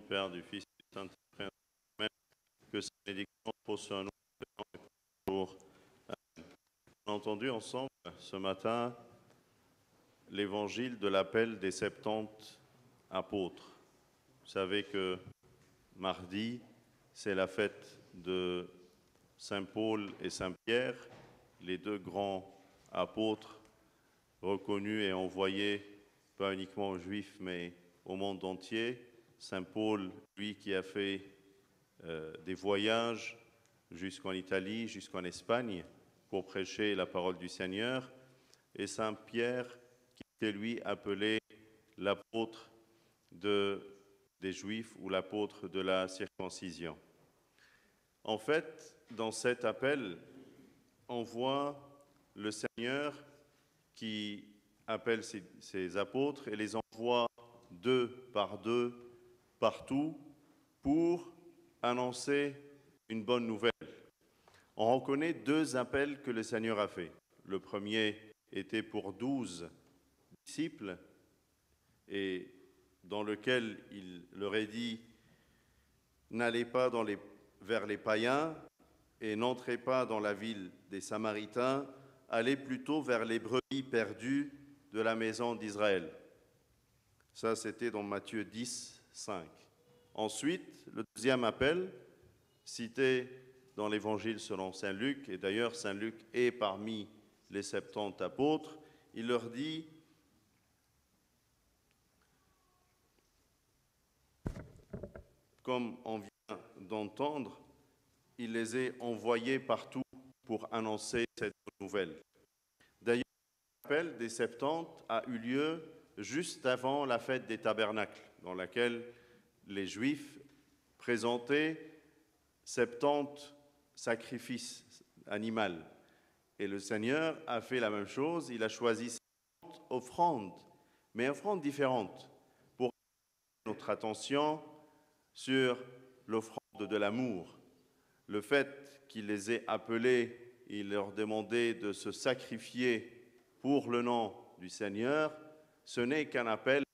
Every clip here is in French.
Père, du Fils et du Saint-Esprit, Amen. Que cette bénédiction repose sur nous pour. On a entendu ensemble ce matin l'évangile de l'appel des 70 apôtres. Vous savez que mardi, c'est la fête de Saint Paul et Saint Pierre, les deux grands apôtres reconnus et envoyés pas uniquement aux Juifs mais au monde entier. Saint Paul, lui qui a fait des voyages jusqu'en Italie, jusqu'en Espagne pour prêcher la parole du Seigneur, et Saint Pierre qui était lui appelé l'apôtre des Juifs ou l'apôtre de la circoncision. En fait, dans cet appel, on voit le Seigneur qui appelle ses apôtres et les envoie deux par deux partout pour annoncer une bonne nouvelle. On reconnaît deux appels que le Seigneur a fait. Le premier était pour 12 disciples et dans lequel il leur a dit « N'allez pas vers les païens et n'entrez pas dans la ville des Samaritains, allez plutôt vers les brebis perdues de la maison d'Israël. » Ça, c'était dans Matthieu 10, 5. Ensuite, le deuxième appel, cité dans l'Évangile selon Saint Luc, et d'ailleurs Saint Luc est parmi les 70 apôtres, il leur dit « Comme on vient d'entendre, il les a envoyés partout pour annoncer cette nouvelle. » D'ailleurs, l'appel des 70 a eu lieu juste avant la fête des tabernacles, dans laquelle les Juifs présentaient 70 sacrifices animaux. Et le Seigneur a fait la même chose, il a choisi 70 offrandes, mais offrandes différentes, pour attirer notre attention sur l'offrande de l'amour. Le fait qu'il les ait appelés, il leur demandait de se sacrifier pour le nom du Seigneur, ce n'est qu'un appel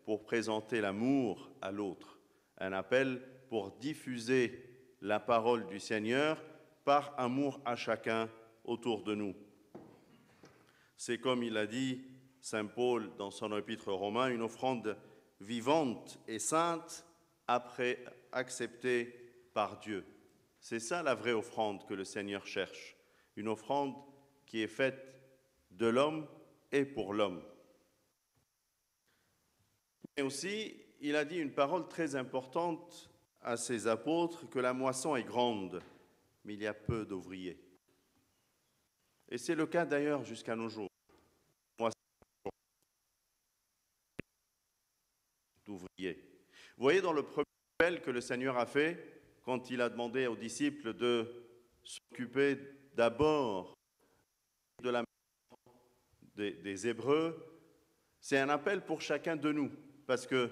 pour présenter l'amour à l'autre, un appel pour diffuser la parole du Seigneur par amour à chacun autour de nous. C'est comme il a dit Saint Paul dans son épître aux Romains, une offrande vivante et sainte après acceptée par Dieu. C'est ça la vraie offrande que le Seigneur cherche, une offrande qui est faite de l'homme et pour l'homme. Mais aussi, il a dit une parole très importante à ses apôtres, que la moisson est grande, mais il y a peu d'ouvriers. Et c'est le cas d'ailleurs jusqu'à nos jours. D'ouvriers. Vous voyez dans le premier appel que le Seigneur a fait, quand il a demandé aux disciples de s'occuper d'abord de la des Hébreux, c'est un appel pour chacun de nous, parce que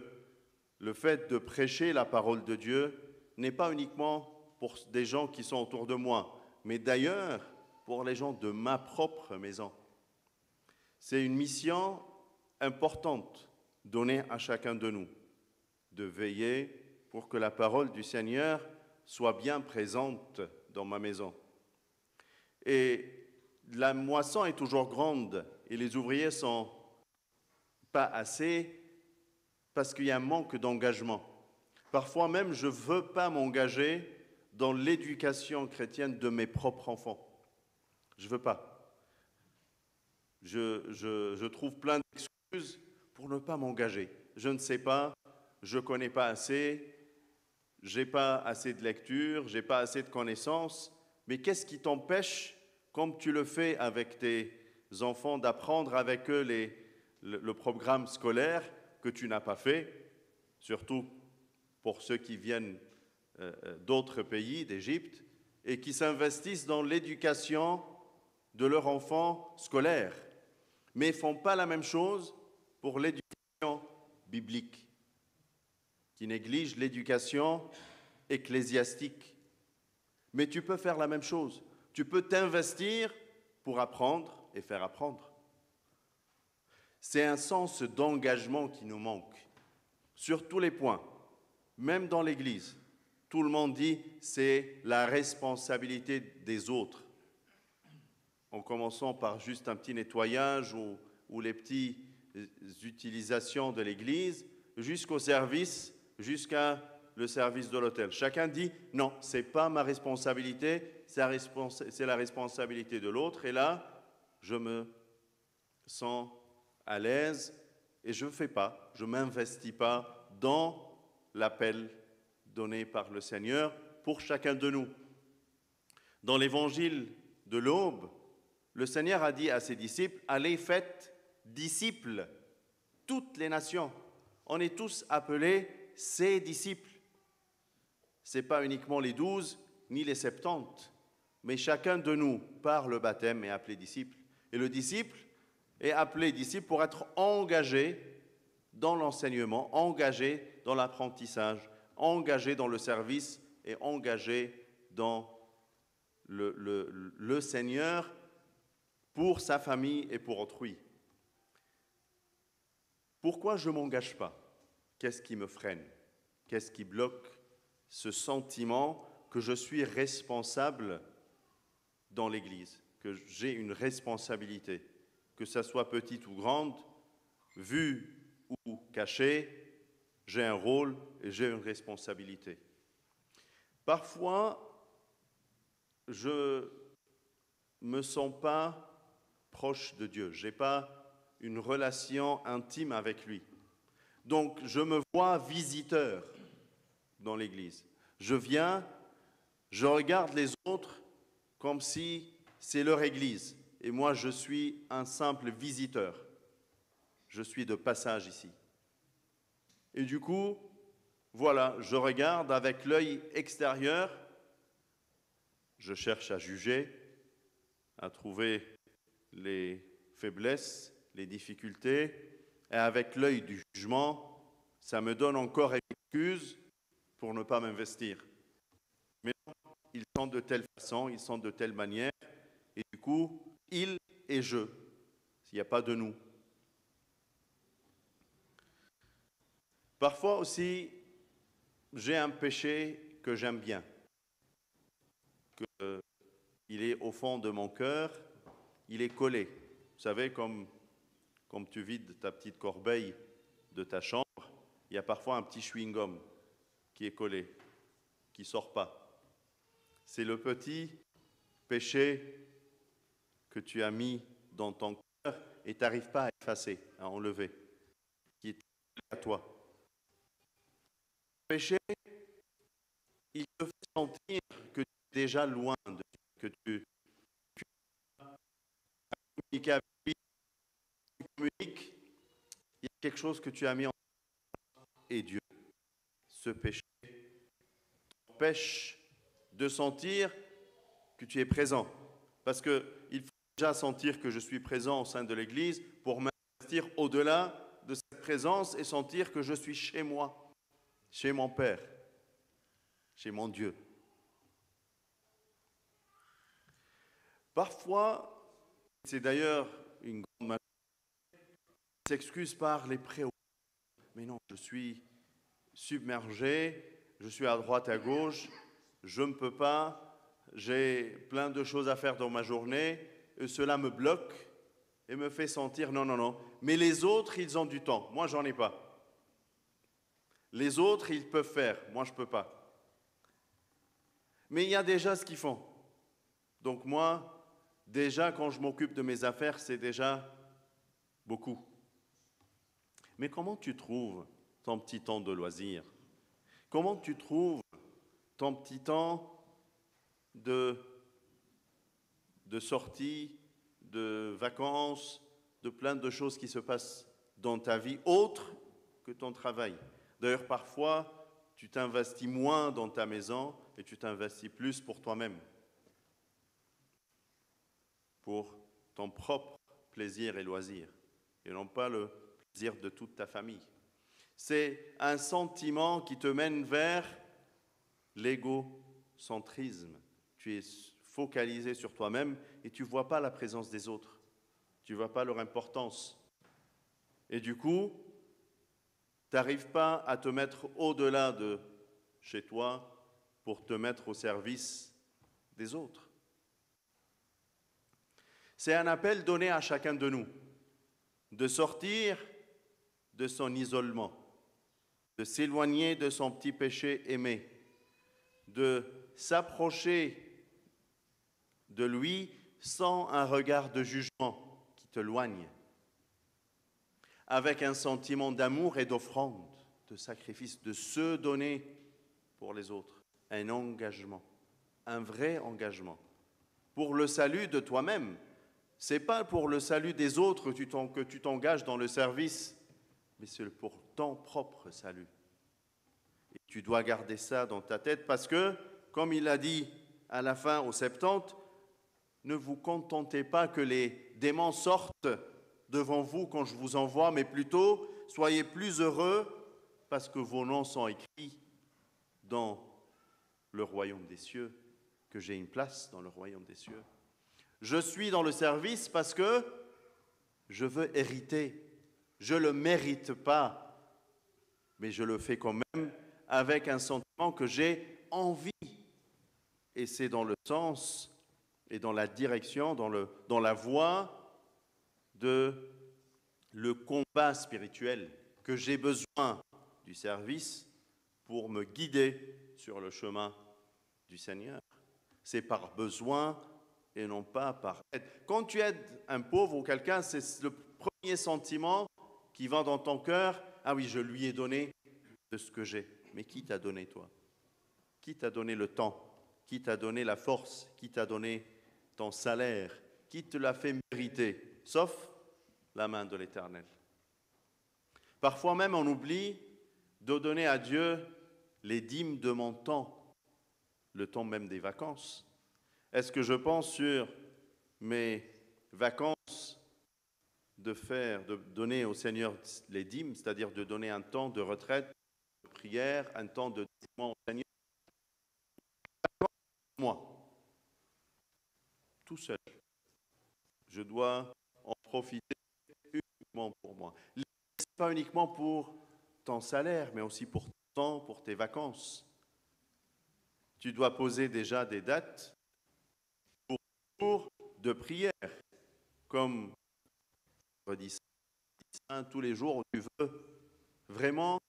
le fait de prêcher la parole de Dieu n'est pas uniquement pour des gens qui sont autour de moi, mais d'ailleurs pour les gens de ma propre maison. C'est une mission importante donnée à chacun de nous, de veiller pour que la parole du Seigneur soit bien présente dans ma maison. Et la moisson est toujours grande et les ouvriers sont pas assez parce qu'il y a un manque d'engagement. Parfois même, je ne veux pas m'engager dans l'éducation chrétienne de mes propres enfants. Je ne veux pas. Je trouve plein d'excuses pour ne pas m'engager. Je ne sais pas, je ne connais pas assez, je n'ai pas assez de lecture, je n'ai pas assez de connaissances. Mais qu'est-ce qui t'empêche, comme tu le fais avec tes enfants, d'apprendre avec eux le programme scolaire que tu n'as pas fait, surtout pour ceux qui viennent d'autres pays, d'Égypte, et qui s'investissent dans l'éducation de leurs enfants scolaires, mais ne font pas la même chose pour l'éducation biblique, qui néglige l'éducation ecclésiastique. Mais tu peux faire la même chose. Tu peux t'investir pour apprendre et faire apprendre. C'est un sens d'engagement qui nous manque, sur tous les points, même dans l'Église, tout le monde dit c'est la responsabilité des autres. En commençant par juste un petit nettoyage ou les petites utilisations de l'Église, jusqu'au service, jusqu'à le service de l'hôtel. Chacun dit non, ce n'est pas ma responsabilité, c'est la responsabilité de l'autre. Et là, je me sens à l'aise et je ne fais pas, je ne m'investis pas dans l'appel donné par le Seigneur pour chacun de nous. Dans l'évangile de l'Aube, le Seigneur a dit à ses disciples, allez, faites disciples toutes les nations. On est tous appelés ses disciples. Ce n'est pas uniquement les 12 ni les 70, mais chacun de nous, par le baptême, est appelé disciple. Et le disciple est appelé disciple pour être engagé dans l'enseignement, engagé dans l'apprentissage, engagé dans le service et engagé dans le Seigneur pour sa famille et pour autrui. Pourquoi je ne m'engage pas? Qu'est-ce qui me freine? Qu'est-ce qui bloque ce sentiment que je suis responsable dans l'Église, que j'ai une responsabilité, que ça soit petite ou grande, vue ou cachée, j'ai un rôle et j'ai une responsabilité. Parfois, je ne me sens pas proche de Dieu, je n'ai pas une relation intime avec lui. Donc, je me vois visiteur dans l'Église. Je viens, je regarde les autres comme si c'est leur Église. Et moi, je suis un simple visiteur. Je suis de passage ici. Et du coup, voilà, je regarde avec l'œil extérieur. Je cherche à juger, à trouver les faiblesses, les difficultés. Et avec l'œil du jugement, ça me donne encore excuse pour ne pas m'investir. Mais non, ils sont de telle façon, ils sont de telle manière, et du coup, ils et je, s'il n'y a pas de nous. Parfois aussi, j'ai un péché que j'aime bien, qu'il est au fond de mon cœur, il est collé. Vous savez, comme tu vides ta petite corbeille de ta chambre, il y a parfois un petit chewing-gum qui est collé, qui ne sort pas. C'est le petit péché que tu as mis dans ton cœur et tu n'arrives pas à effacer, à enlever, qui est à toi. Le péché, il te fait sentir que tu es déjà loin de Dieu, que tu as communiqué avec lui, tu communiques, il y a quelque chose que tu as mis en toi et Dieu. Ce péché t'empêche de sentir que tu es présent. Parce qu'il faut déjà sentir que je suis présent au sein de l'Église pour m'investir au-delà de cette présence et sentir que je suis chez moi, chez mon Père, chez mon Dieu. Parfois, c'est d'ailleurs une grande majorité, on s'excuse par les préoccupations. Mais non, je suis submergé, je suis à droite, à gauche, je ne peux pas, j'ai plein de choses à faire dans ma journée, et cela me bloque et me fait sentir non. Mais les autres, ils ont du temps, moi j'en ai pas. Les autres, ils peuvent faire, moi je ne peux pas. Mais il y a déjà ce qu'ils font. Donc moi, déjà quand je m'occupe de mes affaires, c'est déjà beaucoup. Mais comment tu trouves ton petit temps de loisir? Comment tu trouves ton petit temps de sortie, de vacances, de plein de choses qui se passent dans ta vie autre que ton travail? D'ailleurs, parfois, tu t'investis moins dans ta maison et tu t'investis plus pour toi-même, pour ton propre plaisir et loisir, et non pas le plaisir de toute ta famille. C'est un sentiment qui te mène vers l'égocentrisme. Tu es focalisé sur toi-même et tu ne vois pas la présence des autres. Tu ne vois pas leur importance. Et du coup, tu n'arrives pas à te mettre au-delà de chez toi pour te mettre au service des autres. C'est un appel donné à chacun de nous de sortir de son isolement, de s'éloigner de son petit péché aimé, de s'approcher de lui sans un regard de jugement qui te loigne, avec un sentiment d'amour et d'offrande, de sacrifice, de se donner pour les autres, un engagement, un vrai engagement, pour le salut de toi-même. Ce n'est pas pour le salut des autres que tu t'engages dans le service, mais c'est pour ton propre salut. Et tu dois garder ça dans ta tête parce que, comme il a dit à la fin au 70, ne vous contentez pas que les démons sortent devant vous quand je vous envoie, mais plutôt soyez plus heureux parce que vos noms sont écrits dans le royaume des cieux, que j'ai une place dans le royaume des cieux. Je suis dans le service parce que je veux hériter. Je ne le mérite pas, mais je le fais quand même avec un sentiment que j'ai envie. Et c'est dans le sens et dans la direction, dans la voie de le combat spirituel que j'ai besoin du service pour me guider sur le chemin du Seigneur. C'est par besoin et non pas par aide. Quand tu aides un pauvre ou quelqu'un, c'est le premier sentiment qui va dans ton cœur. Ah oui, je lui ai donné de ce que j'ai. Mais qui t'a donné, toi? Qui t'a donné le temps? Qui t'a donné la force? Qui t'a donné ton salaire? Qui te l'a fait mériter? Sauf la main de l'Éternel. Parfois même, on oublie de donner à Dieu les dîmes de mon temps, le temps même des vacances. Est-ce que je pense sur mes vacances de donner au Seigneur les dîmes, c'est-à-dire de donner un temps de retraite, de prière, un temps de dévouement au Seigneur? Moi, tout seul, je dois en profiter uniquement pour moi. Pas uniquement pour ton salaire, mais aussi pour ton temps, pour tes vacances. Tu dois poser déjà des dates pour jours de prière, comme je dis tous les jours où tu veux vraiment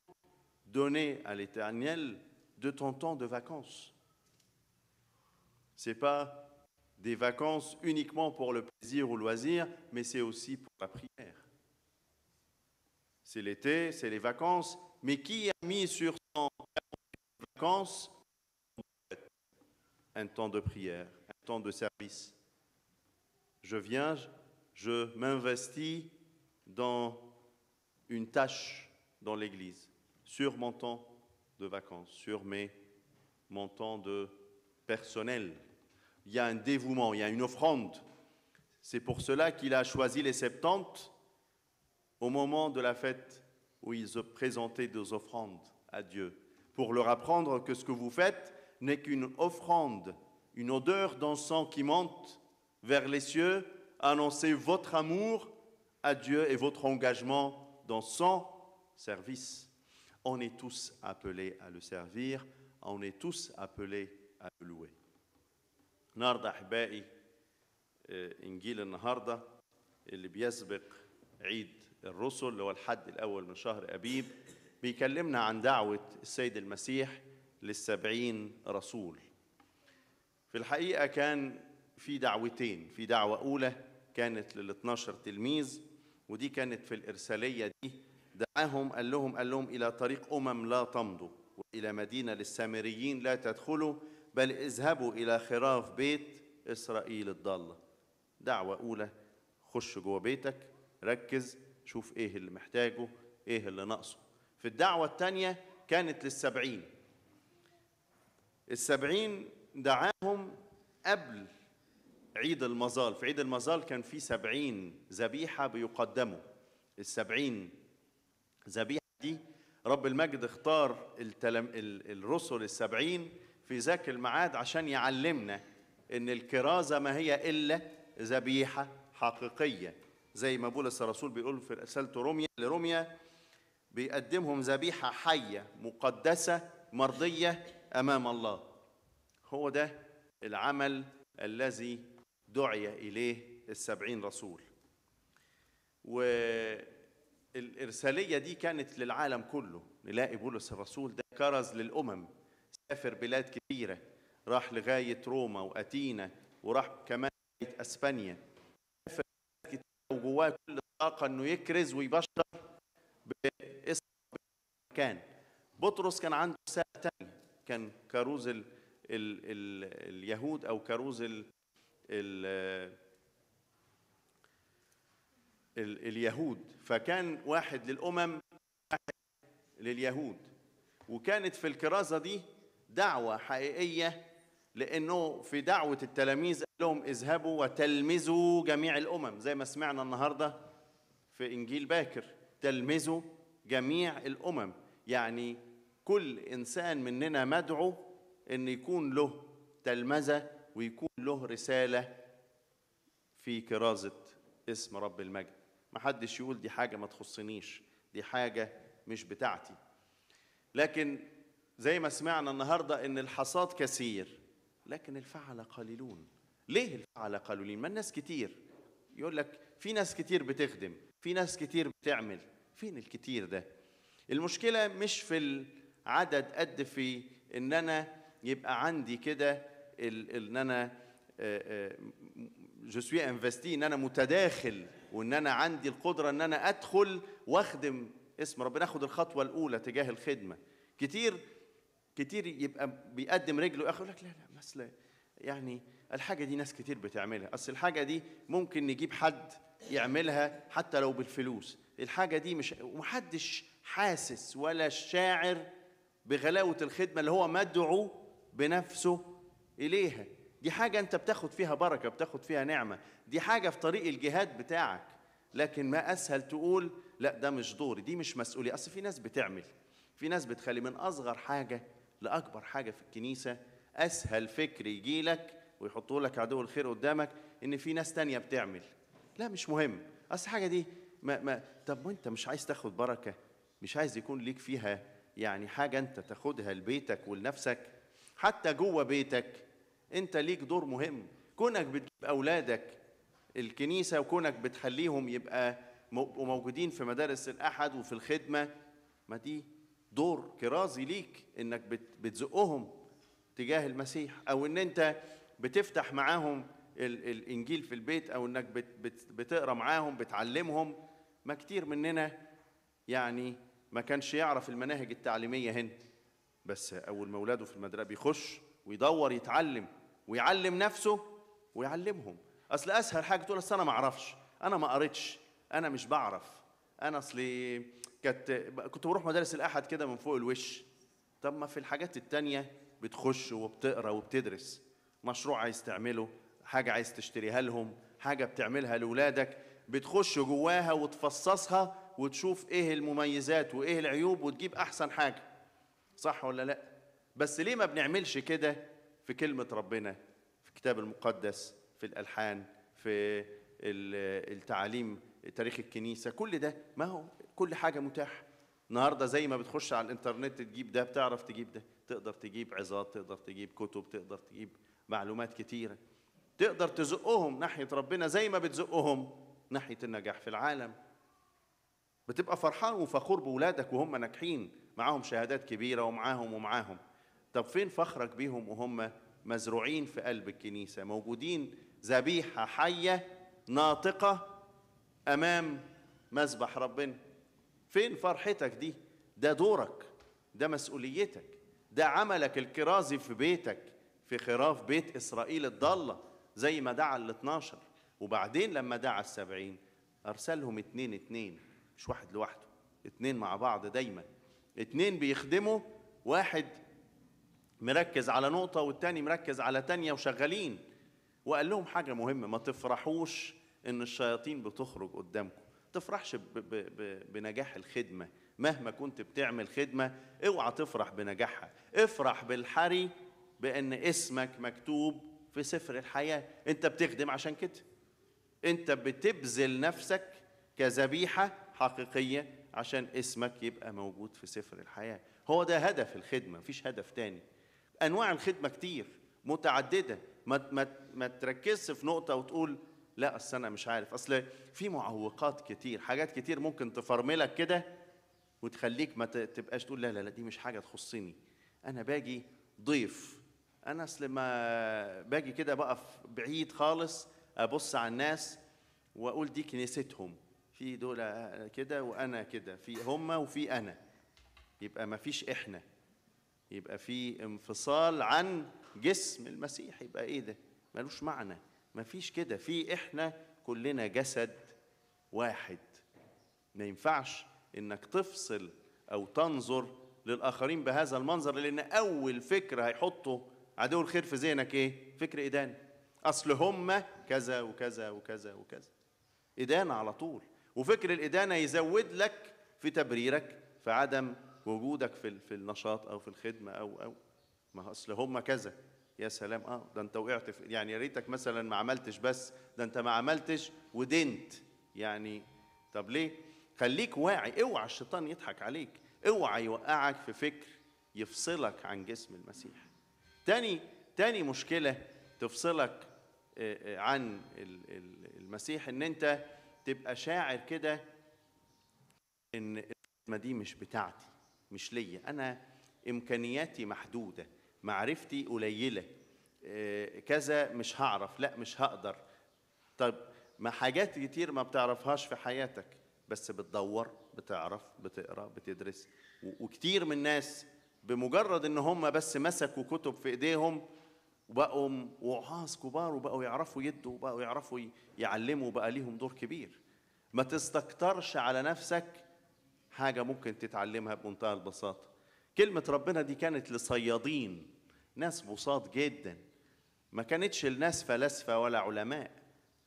donner à l'Éternel de ton temps de vacances. Ce n'est pas des vacances uniquement pour le plaisir ou le loisir, mais c'est aussi pour la prière. C'est l'été, c'est les vacances, mais qui a mis sur son vacances un temps de prière, un temps de service? Je viens, je m'investis dans une tâche dans l'Église, sur mon temps de vacances, sur mon temps de personnel. Il y a un dévouement, il y a une offrande. C'est pour cela qu'il a choisi les 70 au moment de la fête où ils présentaient des offrandes à Dieu, pour leur apprendre que ce que vous faites n'est qu'une offrande, une odeur d'encens qui monte vers les cieux, annoncer votre amour à Dieu et votre engagement dans son service. On est tous appelés à le servir, on est tous appelés à le louer. النهارده احبائي انجيل النهارده اللي بيسبق عيد الرسل اللي هو الحد الاول من شهر ابيب بيكلمنا عن دعوه السيد المسيح لل70 رسول. في الحقيقه كان في دعوتين، في دعوه اولى كانت لل12 تلميذ ودي كانت في الارساليه دي، دعاهم قال لهم الى طريق لا تمضوا والى مدينه للسامريين لا تدخلوا بل اذهبوا إلى خراف بيت إسرائيل الضالة. دعوة أولى، خش جوه بيتك، ركز، شوف إيه اللي محتاجه، إيه اللي ناقصه. في الدعوة الثانية كانت لل70. ال70 دعاهم قبل عيد المظال. في عيد المظال كان في 70 ذبيحة بيقدموا. ال70 ذبيحة دي رب المجد اختار الرسل ال70 في ذاك الميعاد عشان يعلمنا ان الكرازه ما هي الا ذبيحه حقيقيه، زي ما بولس الرسول بيقول في رسالته لروميا بيقدمهم ذبيحه حيه مقدسه مرضية أمام الله. هو ده العمل الذي دعي إليه ال70 رسول. والإرسالية دي كانت للعالم كله. نلاقي بولس الرسول ده كرز للأمم، سافر بلاد كثيرة، راح لغاية روما وأتينا، وراح كمان لغاية أسبانيا، سافر بلاد كثيرة، وجواه كل الطاقة إنه يكرز ويبشر باسم المكان. بطرس كان عنده رسالة تانية، كان كروز اليهود أو كروز اليهود، فكان واحد للأمم واحد لليهود. وكانت في الكرازة دي دعوة حقيقية، لأنه في دعوة التلاميذ قال لهم اذهبوا وتلمذوا جميع الأمم، زي ما سمعنا النهاردة في إنجيل باكر، تلمذوا جميع الأمم. يعني كل إنسان مننا مدعو أن يكون له تلمذة ويكون له رسالة في كرازة اسم رب المجد. ما حدش يقول دي حاجة ما تخصنيش، دي حاجة مش بتاعتي. لكن زي ما سمعنا النهاردة إن الحصاد كثير لكن الفعل قليلون. ليه الفعل قليلين؟ ما الناس كتير. يقول لك في ناس كتير بتخدم، في ناس كتير بتعمل. فين الكتير ده؟ المشكلة مش في العدد قد في إن أنا يبقى عندي كده إن أنا جو سوي انفستي، إن أنا متداخل، وإن أنا عندي القدرة إن أنا أدخل وأخدم اسم ربنا، أخد الخطوة الأولى تجاه الخدمة. كتير يبقى بيقدم رجله يقول لك لا مثلا يعني الحاجة دي ناس كتير بتعملها، أصل الحاجة دي ممكن نجيب حد يعملها حتى لو بالفلوس، الحاجة دي مش، ومحدش حاسس ولا شاعر بغلاوة الخدمة اللي هو مدعو بنفسه إليها. دي حاجة أنت بتاخد فيها بركة، بتاخد فيها نعمة، دي حاجة في طريق الجهاد بتاعك. لكن ما أسهل تقول لا ده مش دوري، دي مش مسؤولية. أصل في ناس بتعمل، في ناس بتخلي من أصغر حاجة لأكبر حاجة في الكنيسة. أسهل فكر يجي لك ويحطوا لك عدو الخير قدامك إن في ناس تانية بتعمل. لا مش مهم، أصل حاجة دي طب وأنت مش عايز تاخد بركة؟ مش عايز يكون ليك فيها يعني حاجة أنت تاخدها لبيتك ولنفسك؟ حتى جوه بيتك أنت ليك دور مهم. كونك بتجيب أولادك الكنيسة، وكونك بتخليهم يبقى موجودين في مدارس الأحد وفي الخدمة، ما دي دور كرازي ليك، إنك بتزقهم تجاه المسيح، أو إن أنت بتفتح معاهم الإنجيل في البيت، أو إنك بتقرأ معاهم، بتعلمهم. ما كتير مننا يعني ما كانش يعرف المناهج التعليمية هنا، بس أول ما أولاده في المدرسة بيخش ويدور يتعلم ويعلم نفسه ويعلمهم. أصل أسهل حاجة تقول أصل أنا ما أعرفش، أنا ما قريتش، أنا مش بعرف، أنا أصلي كنت بروح مدارس الأحد كده من فوق الوش. طب ما في الحاجات التانية بتخش وبتقرأ وبتدرس، مشروع عايز تعمله، حاجة عايز تشتريها لهم، حاجة بتعملها لأولادك، بتخش جواها وتفصصها وتشوف إيه المميزات وإيه العيوب وتجيب أحسن حاجة. صح ولا لأ؟ بس ليه ما بنعملش كده في كلمة ربنا، في الكتاب المقدس، في الألحان، في التعاليم، تاريخ الكنيسة؟ كل ده، ما هو كل حاجة متاحة النهاردة. زي ما بتخش على الإنترنت تجيب ده، بتعرف تجيب ده، تقدر تجيب عظات، تقدر تجيب كتب، تقدر تجيب معلومات كتيرة، تقدر تزقهم ناحية ربنا زي ما بتزقهم ناحية النجاح في العالم. بتبقى فرحان وفخور بولادك وهم ناجحين، معاهم شهادات كبيرة ومعاهم. طب فين فخرك بيهم وهم مزروعين في قلب الكنيسة، موجودين ذبيحة حية ناطقة أمام مذبح ربنا؟ فين فرحتك دي؟ ده دورك، ده مسؤوليتك، ده عملك الكرازي في بيتك، في خراف بيت إسرائيل الضالة، زي ما دعا 12. وبعدين لما دعا 70 أرسلهم 2 مش واحد لوحده، 2 مع بعض دايما. 2 بيخدموا، واحد مركز على نقطة والتاني مركز على تانية وشغالين. وقال لهم حاجة مهمة، ما تفرحوش إن الشياطين بتخرج قدامكم، تفرحش بنجاح الخدمة. مهما كنت بتعمل خدمة اوعى تفرح بنجاحها، افرح بالحري بأن اسمك مكتوب في سفر الحياة. انت بتخدم عشان كده، انت بتبذل نفسك كذبيحة حقيقية عشان اسمك يبقى موجود في سفر الحياة. هو ده هدف الخدمة، مفيش هدف تاني. أنواع الخدمة كتير متعددة، ما تركزش في نقطة وتقول لا أصل أنا مش عارف، أصل في معوقات كتير، حاجات كتير ممكن تفرملك كده وتخليك ما تبقاش تقول لا لا لا دي مش حاجة تخصني، أنا باجي ضيف، أنا أصل ما باجي كده بقف بعيد خالص أبص على الناس وأقول دي كنيستهم، في دول كده وأنا كده، في هم وفي أنا، يبقى ما فيش إحنا، يبقى في انفصال عن جسم المسيح، يبقى إيه ده؟ ملوش معنى، ما فيش كده، في إحنا كلنا جسد واحد. ما ينفعش إنك تفصل أو تنظر للآخرين بهذا المنظر، لأن أول فكرة هيحطه عدو الخير في ذهنك إيه؟ فكر إدانة. أصل هم كذا وكذا وكذا وكذا، إدانة على طول. وفكر الإدانة يزود لك في تبريرك في عدم وجودك في النشاط أو في الخدمة أو ما أصل هم كذا. يا سلام، ده أنت وقعت في، يعني يا ريتك مثلا ما عملتش، بس ده أنت ما عملتش ودنت يعني. طب ليه؟ خليك واعي، اوعى الشيطان يضحك عليك، اوعى يوقعك في فكر يفصلك عن جسم المسيح. تاني مشكلة تفصلك عن المسيح، ان انت تبقى شاعر كده ان الخدمة دي مش بتاعتي، مش ليا، انا امكانياتي محدودة، معرفتي قليلة، كذا مش هعرف، لا مش هقدر. طب ما حاجات كتير ما بتعرفهاش في حياتك، بس بتدور، بتعرف، بتقرا، بتدرس. وكتير من الناس بمجرد ان هم بس مسكوا كتب في ايديهم وبقوا وعاظ كبار وبقوا يعرفوا يدوا وبقوا يعرفوا يعلموا وبقى ليهم دور كبير. ما تستكترش على نفسك حاجة ممكن تتعلمها بمنتهى البساطة. كلمة ربنا دي كانت لصيادين، ناس بساط جدا، ما كانتش لناس فلاسفة ولا علماء،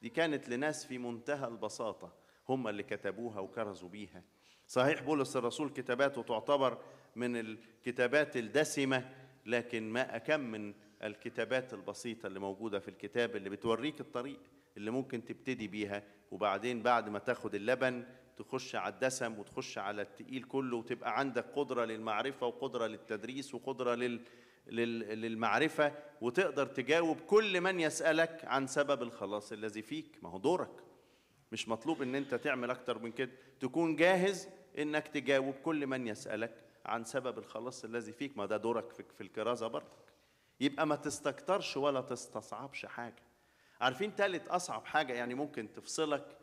دي كانت لناس في منتهى البساطة هم اللي كتبوها وكرزوا بيها. صحيح بولس الرسول كتاباته تعتبر من الكتابات الدسمة، لكن ما أكم من الكتابات البسيطة اللي موجودة في الكتاب اللي بتوريك الطريق اللي ممكن تبتدي بيها، وبعدين بعد ما تاخد اللبن تخش على الدسم وتخش على التقيل كله، وتبقى عندك قدرة للمعرفة وقدرة للتدريس وقدرة للمعرفة، وتقدر تجاوب كل من يسألك عن سبب الخلاص الذي فيك. ما هو دورك، مش مطلوب ان انت تعمل اكتر من كده، تكون جاهز انك تجاوب كل من يسألك عن سبب الخلاص الذي فيك، ما ده دورك في الكرازة برضك. يبقى ما تستكترش ولا تستصعبش حاجة. عارفين تالت أصعب حاجة يعني ممكن تفصلك،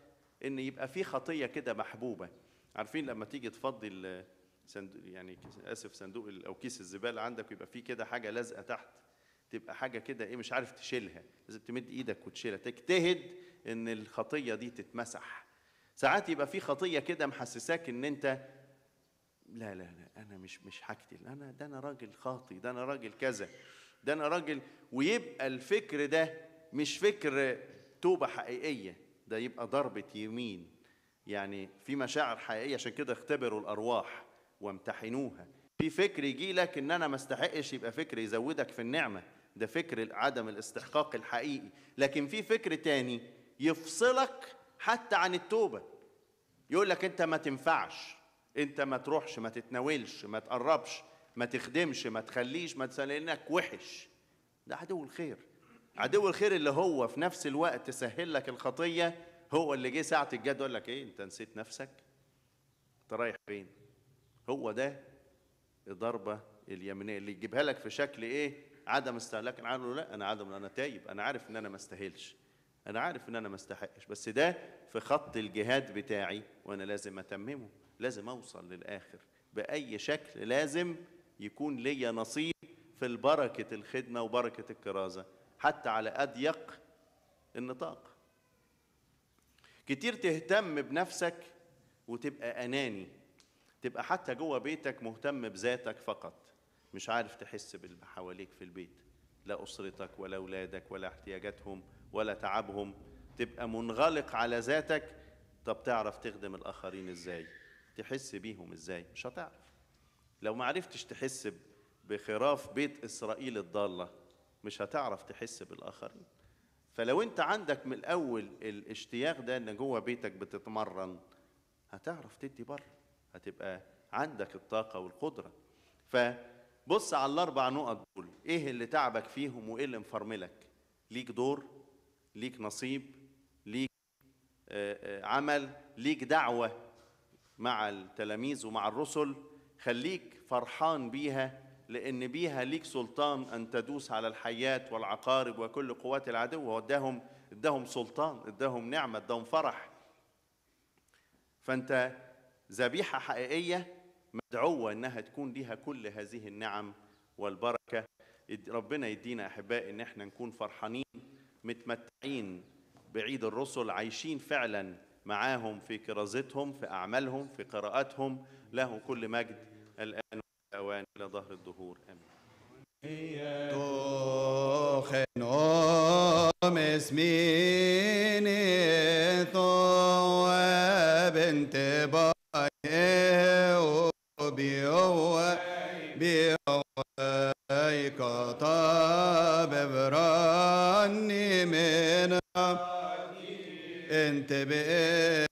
إن يبقى في خطية كده محبوبة. عارفين لما تيجي تفضي صندوق، يعني آسف، صندوق أو كيس الزبالة عندك، ويبقى فيه كده حاجة لازقة تحت، تبقى حاجة كده إيه مش عارف تشيلها، لازم تمد إيدك وتشيلها، تجتهد إن الخطية دي تتمسح. ساعات يبقى في خطية كده محسساك إن أنت لا لا لا أنا مش حاجتي، ده أنا راجل خاطي، ده أنا راجل كذا، ده أنا راجل، ويبقى الفكر ده مش فكر توبة حقيقية، ده يبقى ضربة يمين. يعني في مشاعر حقيقية، عشان كده اختبروا الأرواح وامتحنوها. في فكر يجي لك إن أنا ما استحقش، يبقى فكر يزودك في النعمة، ده فكر عدم الاستحقاق الحقيقي. لكن في فكر تاني يفصلك حتى عن التوبة، يقول لك أنت ما تنفعش، أنت ما تروحش، ما تتناولش، ما تقربش، ما تخدمش، ما تخليش، ما لأنك وحش. ده عدو الخير. عدو الخير اللي هو في نفس الوقت تسهل لك الخطية، هو اللي جه ساعة الجد يقول لك إيه أنت نسيت نفسك؟ أنت رايح فين؟ هو ده الضربة اليمينية اللي يجيبها لك في شكل إيه؟ عدم استهلاك. أنا له لا، أنا تايب، أنا عارف إن أنا ما استاهلش، أنا عارف إن أنا ما استحقش، بس ده في خط الجهاد بتاعي وأنا لازم أتممه، لازم أوصل للآخر بأي شكل، لازم يكون ليا نصيب في البركة الخدمة وبركة الكرازة حتى على أضيق النطاق. كتير تهتم بنفسك وتبقى أناني، تبقى حتى جوه بيتك مهتم بذاتك فقط، مش عارف تحس باللي حواليك في البيت، لا أسرتك ولا أولادك ولا احتياجاتهم ولا تعبهم، تبقى منغلق على ذاتك. طب تعرف تخدم الآخرين إزاي؟ تحس بيهم إزاي؟ مش هتعرف. لو ما عرفتش تحس بخراف بيت إسرائيل الضالة، مش هتعرف تحس بالآخرين. فلو أنت عندك من الأول الاشتياق ده إن جوه بيتك بتتمرن، هتعرف تدي بره، هتبقى عندك الطاقة والقدرة. فبص على الاربع نقط دول، ايه اللي تعبك فيهم وايه اللي مفرملك؟ ليك دور، ليك نصيب، ليك عمل، ليك دعوة مع التلاميذ ومع الرسل. خليك فرحان بيها، لأن بيها ليك سلطان أن تدوس على الحيات والعقارب وكل قوات العدو. واداهم سلطان، اداهم نعمة، اداهم فرح. فأنت ذبيحة حقيقية مدعوة أنها تكون ليها كل هذه النعم والبركة. ربنا يدينا أحبائي أن احنا نكون فرحانين متمتعين بعيد الرسل، عايشين فعلا معاهم في كرازتهم، في أعمالهم، في قراءاتهم. له كل مجد الآن والأوان إلى ظهر الدهور، آمين. توخنوم اسميني ثوى بنت باي وبيوى بيوى كطاب براني من انت بإخر